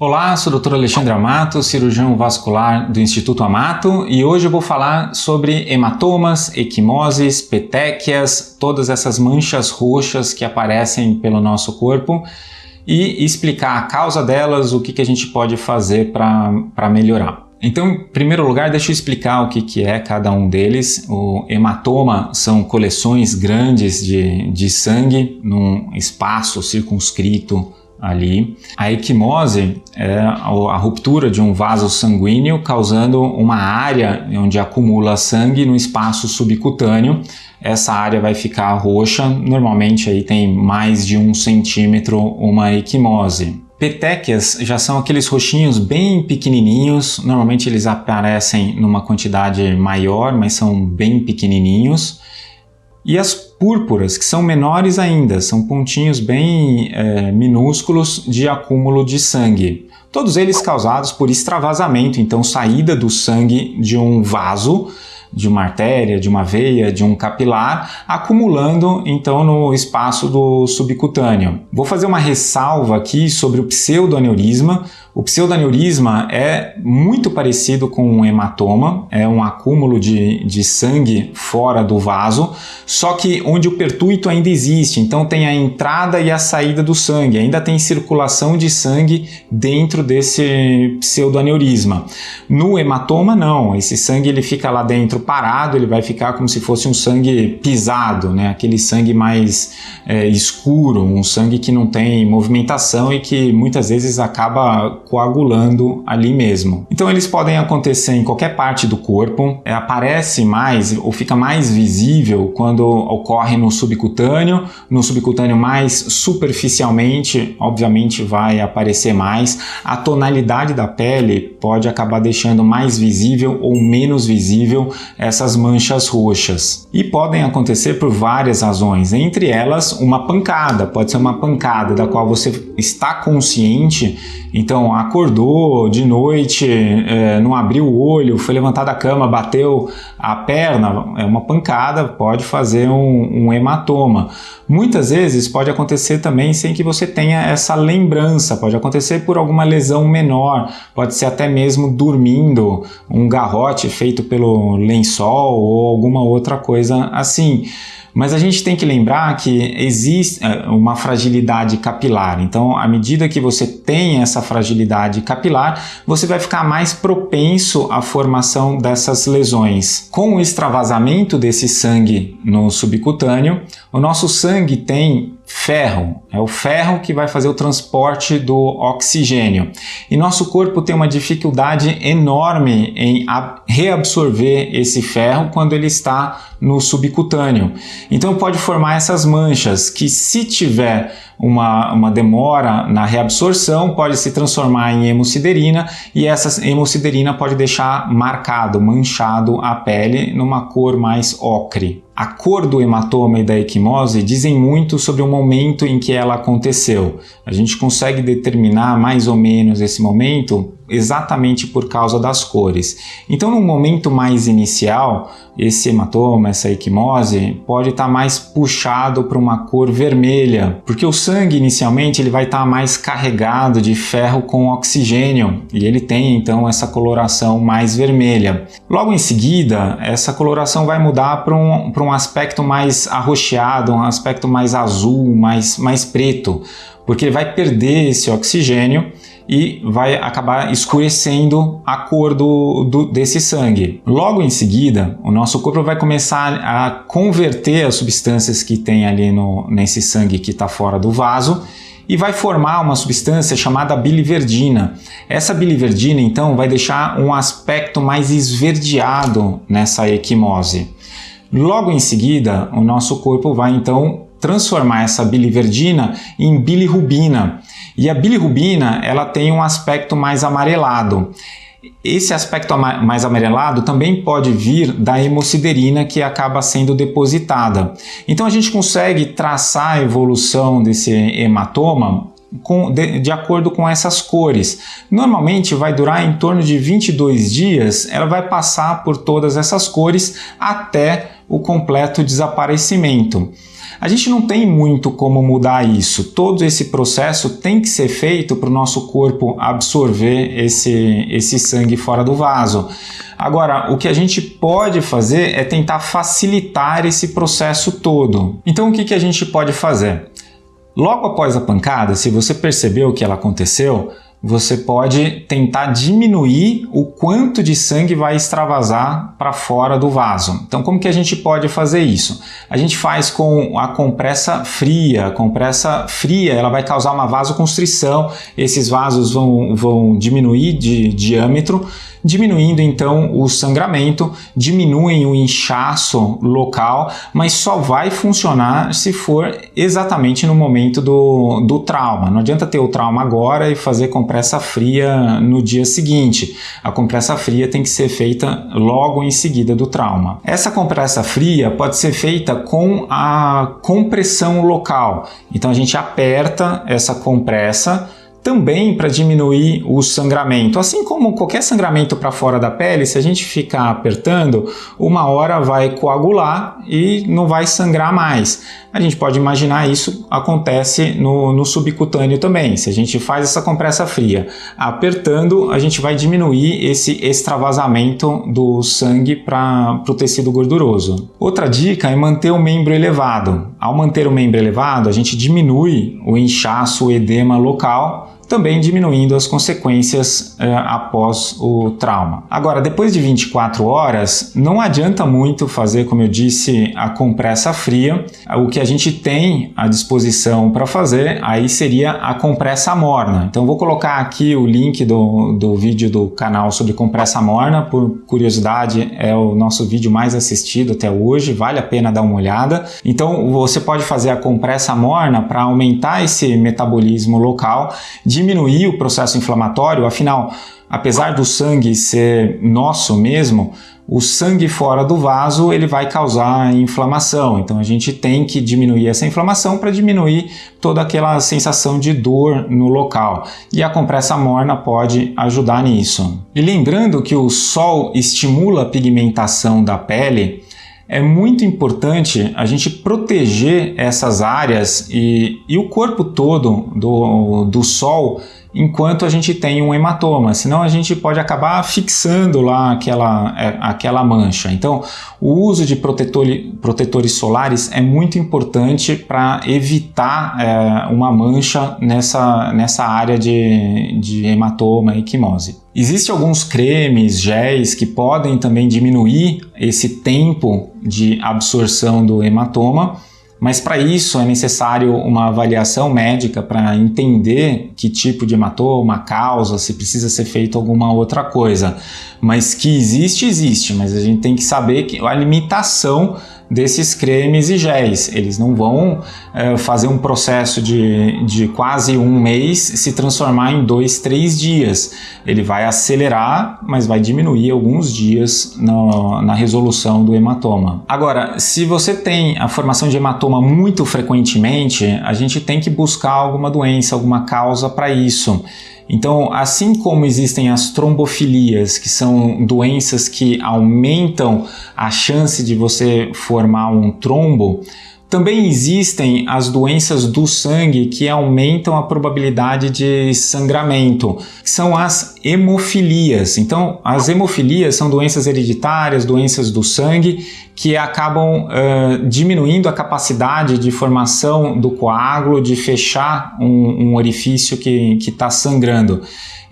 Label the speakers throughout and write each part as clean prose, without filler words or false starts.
Speaker 1: Olá, sou o Dr. Alexandre Amato, cirurgião vascular do Instituto Amato, e hoje eu vou falar sobre hematomas, equimoses, petequias, todas essas manchas roxas que aparecem pelo nosso corpo e explicar a causa delas, o que a gente pode fazer para melhorar. Então, em primeiro lugar, deixa eu explicar o que é cada um deles. O hematoma são coleções grandes de sangue num espaço circunscrito ali. A equimose é a ruptura de um vaso sanguíneo causando uma área onde acumula sangue no espaço subcutâneo. Essa área vai ficar roxa, normalmente aí tem mais de 1 centímetro uma equimose. Petequias já são aqueles roxinhos bem pequenininhos, normalmente eles aparecem numa quantidade maior, mas são bem pequenininhos. E as púrpuras, que são menores ainda, são pontinhos bem minúsculos de acúmulo de sangue. Todos eles causados por extravasamento, então saída do sangue de um vaso, de uma artéria, de uma veia, de um capilar, acumulando então no espaço do subcutâneo. Vou fazer uma ressalva aqui sobre o pseudoaneurisma. O pseudoaneurisma é muito parecido com um hematoma, é um acúmulo de sangue fora do vaso, só que onde o pertuito ainda existe, então tem a entrada e a saída do sangue, ainda tem circulação de sangue dentro desse pseudoaneurisma. No hematoma não, esse sangue ele fica lá dentro parado, ele vai ficar como se fosse um sangue pisado, né? Aquele sangue mais escuro, um sangue que não tem movimentação e que muitas vezes acaba coagulando ali mesmo. Então eles podem acontecer em qualquer parte do corpo, aparece mais ou fica mais visível quando ocorre no subcutâneo mais superficialmente, obviamente vai aparecer mais. A tonalidade da pele pode acabar deixando mais visível ou menos visível essas manchas roxas. E podem acontecer por várias razões, entre elas uma pancada, pode ser uma pancada da qual você está consciente, então acordou de noite, não abriu o olho, foi levantar da cama, bateu a perna, é uma pancada, pode fazer um hematoma. Muitas vezes pode acontecer também sem que você tenha essa lembrança, pode acontecer por alguma lesão menor, pode ser até mesmo dormindo, um garrote feito pelo lençol ou alguma outra coisa assim. Mas a gente tem que lembrar que existe uma fragilidade capilar, então à medida que você tem essa fragilidade capilar, você vai ficar mais propenso à formação dessas lesões. Com o extravasamento desse sangue no subcutâneo, o nosso sangue tem ferro, é o ferro que vai fazer o transporte do oxigênio. E nosso corpo tem uma dificuldade enorme em reabsorver esse ferro quando ele está no subcutâneo. Então pode formar essas manchas que, se tiver uma demora na reabsorção, pode se transformar em hemosiderina, e essa hemosiderina pode deixar marcado, manchado a pele numa cor mais ocre. A cor do hematoma e da equimose dizem muito sobre o momento em que ela aconteceu. A gente consegue determinar mais ou menos esse momento exatamente por causa das cores. Então, no momento mais inicial, esse hematoma, essa equimose, pode estar mais puxado para uma cor vermelha, porque o sangue inicialmente ele vai estar mais carregado de ferro com oxigênio e ele tem então essa coloração mais vermelha. Logo em seguida, essa coloração vai mudar para um aspecto mais arroxeado, um aspecto mais azul, mais preto, porque ele vai perder esse oxigênio e vai acabar escurecendo a cor desse sangue. Logo em seguida, o nosso corpo vai começar a converter as substâncias que tem ali nesse sangue que está fora do vaso e vai formar uma substância chamada biliverdina. Essa biliverdina, então, vai deixar um aspecto mais esverdeado nessa equimose. Logo em seguida, o nosso corpo vai, então, transformar essa biliverdina em bilirrubina. E a bilirrubina, ela tem um aspecto mais amarelado. Esse aspecto mais amarelado também pode vir da hemosiderina que acaba sendo depositada. Então a gente consegue traçar a evolução desse hematoma de acordo com essas cores. Normalmente vai durar em torno de 22 dias, ela vai passar por todas essas cores até o completo desaparecimento. A gente não tem muito como mudar isso. Todo esse processo tem que ser feito para o nosso corpo absorver esse sangue fora do vaso. Agora, o que a gente pode fazer é tentar facilitar esse processo todo. Então, o que a gente pode fazer? Logo após a pancada, se você percebeu que ela aconteceu, você pode tentar diminuir o quanto de sangue vai extravasar para fora do vaso. Então, como que a gente pode fazer isso? A gente faz com a compressa fria. A compressa fria, ela vai causar uma vasoconstrição. Esses vasos vão diminuir de diâmetro, diminuindo então o sangramento, diminuem o inchaço local, mas só vai funcionar se for exatamente no momento do trauma. Não adianta ter o trauma agora e fazer compressa fria no dia seguinte. A compressa fria tem que ser feita logo em seguida do trauma. Essa compressa fria pode ser feita com a compressão local. Então a gente aperta essa compressa também para diminuir o sangramento. Assim como qualquer sangramento para fora da pele, se a gente ficar apertando, uma hora vai coagular e não vai sangrar mais. A gente pode imaginar isso acontece no subcutâneo também. Se a gente faz essa compressa fria apertando, a gente vai diminuir esse extravasamento do sangue para o tecido gorduroso. Outra dica é manter o membro elevado. Ao manter o membro elevado, a gente diminui o inchaço, o edema local, também diminuindo as consequências após o trauma. Agora, depois de 24 horas, não adianta muito fazer, como eu disse, a compressa fria. O que a gente tem à disposição para fazer, aí seria a compressa morna. Então, vou colocar aqui o link do vídeo do canal sobre compressa morna. Por curiosidade, é o nosso vídeo mais assistido até hoje, vale a pena dar uma olhada. Então, você pode fazer a compressa morna para aumentar esse metabolismo local, diminuir o processo inflamatório. Afinal, apesar do sangue ser nosso mesmo, o sangue fora do vaso ele vai causar inflamação. Então a gente tem que diminuir essa inflamação para diminuir toda aquela sensação de dor no local. E a compressa morna pode ajudar nisso. E lembrando que o sol estimula a pigmentação da pele, é muito importante a gente proteger essas áreas e o corpo todo do sol enquanto a gente tem um hematoma, senão a gente pode acabar fixando lá aquela mancha. Então, o uso de protetores solares é muito importante para evitar uma mancha nessa área de hematoma e equimose. Existem alguns cremes, géis que podem também diminuir esse tempo de absorção do hematoma, mas para isso é necessário uma avaliação médica para entender que tipo de hematoma, causa, se precisa ser feito alguma outra coisa. Mas que existe, mas a gente tem que saber que a limitação desses cremes e géis. Eles não vão fazer um processo de quase um mês se transformar em 2, 3 dias. Ele vai acelerar, mas vai diminuir alguns dias na resolução do hematoma. Agora, se você tem a formação de hematoma muito frequentemente, a gente tem que buscar alguma doença, alguma causa para isso. Então, assim como existem as trombofilias, que são doenças que aumentam a chance de você formar um trombo, também existem as doenças do sangue que aumentam a probabilidade de sangramento, que são as hemofilias. Então, as hemofilias são doenças hereditárias, doenças do sangue, que acabam diminuindo a capacidade de formação do coágulo, de fechar um orifício que está sangrando.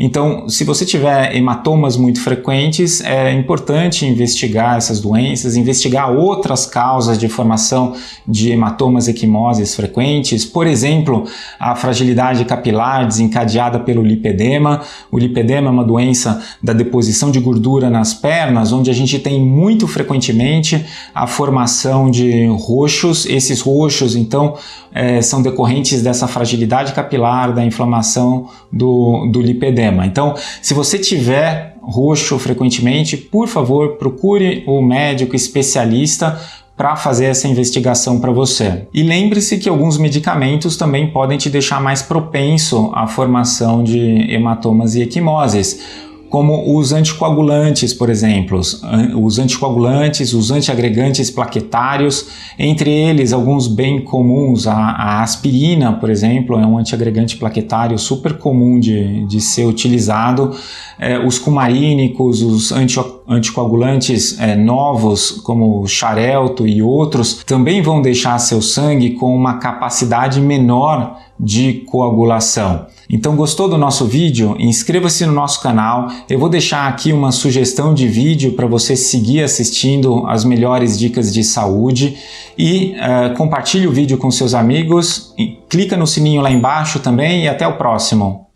Speaker 1: Então, se você tiver hematomas muito frequentes, é importante investigar essas doenças, investigar outras causas de formação de hematomas e equimoses frequentes. Por exemplo, a fragilidade capilar desencadeada pelo lipedema. O lipedema é uma doença da deposição de gordura nas pernas, onde a gente tem muito frequentemente a formação de roxos. Esses roxos, então, são decorrentes dessa fragilidade capilar, da inflamação do lipedema. Então, se você tiver roxo frequentemente, por favor, procure o médico especialista para fazer essa investigação para você. E lembre-se que alguns medicamentos também podem te deixar mais propenso à formação de hematomas e equimoses. como os anticoagulantes, por exemplo, os anticoagulantes, os antiagregantes plaquetários, entre eles alguns bem comuns, a aspirina, por exemplo, é um antiagregante plaquetário super comum de ser utilizado, os cumarínicos, os anticoagulantes novos, como o Xarelto e outros, também vão deixar seu sangue com uma capacidade menor de coagulação. Então, gostou do nosso vídeo? Inscreva-se no nosso canal. Eu vou deixar aqui uma sugestão de vídeo para você seguir assistindo as melhores dicas de saúde e compartilhe o vídeo com seus amigos. Clica no sininho lá embaixo também e até o próximo.